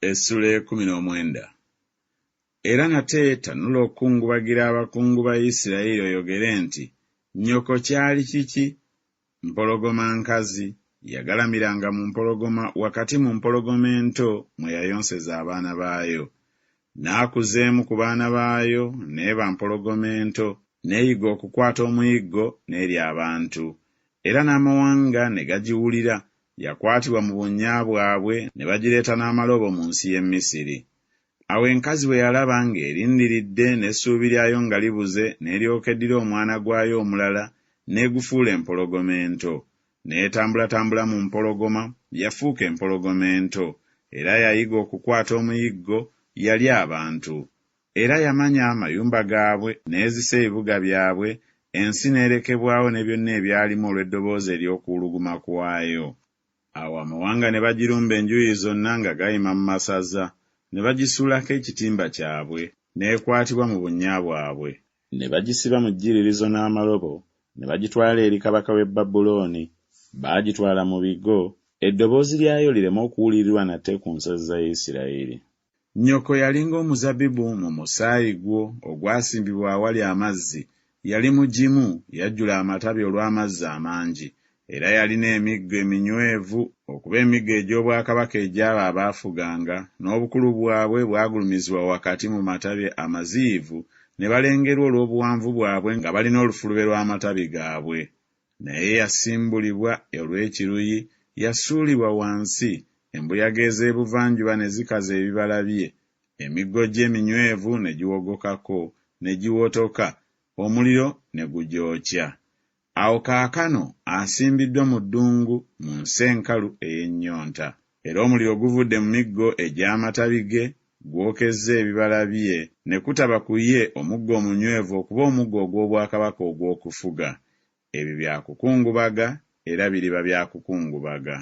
Essula 19. Era nate tanula okukungubagira abakungu ba Isirayiri oyogere nti, nnyoko kyali kiki? Mpologoma nkazi, yagalamiranga mu mpologoma wakati mu mpologoma ento mwe yayonseza abaana baayo. N'akuzeemu ku baana baayo n'eba mpologoma ento, n'eyiga okukwata omuyiggo n'erya abantu. Era n'amawanga ne gagiwulira, yakwatibwa mu bunnya bwabwe ne bagireeta n'amalobo mu nsi y'e Misiri. Awo enkazi bwe yalaba ng'erindiridde n'essuubi lyayo nga libuze, n'eryoka eddira omwana gwayo omulala n'egufuula empologoma ento. N'etambulatambula mu mpologoma, yafuuka empologoma ento, era yayiga okukwata omuyiggo, yalya abantu. Era yamanya amayumba gaabwe, n'ezisa ebibuga byabwe, ensi n'erekebwawo ne byonna ebyalimu olw'eddoboozi ery'okuwuluguma kwayo. Awo amawanga ne bagirumba enjuuyi zonna nga gayima mu masaza, ne bagisuulako ekitimba kyabwe, n'ekwatibwa mu bunnya bwabwe. Ne bagisiba mu jjiririzo n'amalobo, ne bagitwala eri kabaka w'e Babulooni. Baagitwala mu bigo, eddoboozi lyayo lireme okuwulirirwa nate ku nsozi za Isirayiri. Nnyoko yali ng'omuzabbibu mu musaayi gwo ogwasimbibwa awali amazzi. Yali mugimu, yajjula amatabi olw'amazzi amangi, era yalina emiggo eminywevu okuba emiggo egy'obwakabaka egy'abo abaafuganga, n'obukulu bwabwe bwagulumizibwa wakati mu matabi amaziivu, ne balengerwa olw'obuwanvu bwabwe nga balina olufulube lw'amatabi gaabwe. Naye yasimbulibwa olw'ekiruyi, yasuulibwa wansi, embuyaga ez'ebuvanjuba ne zikaza ebibala bye, emiggo gye eminywevu ne giwogokako, ne giwotoka, omuliro ne gugyokya. Awo kaakano asimbiddwa mu ddungu mu nsi enkalu ey'ennyonta, era omuliro guvudde mu miggo egy'amatabi ge, gwokezza ebibala bye, ne kutaba ku ye omuggo omunywevu okuba omuggo ogw'obwakabaka ogw'okufuga. Ebyo byakukungubaga, era biriba byakukungubaga.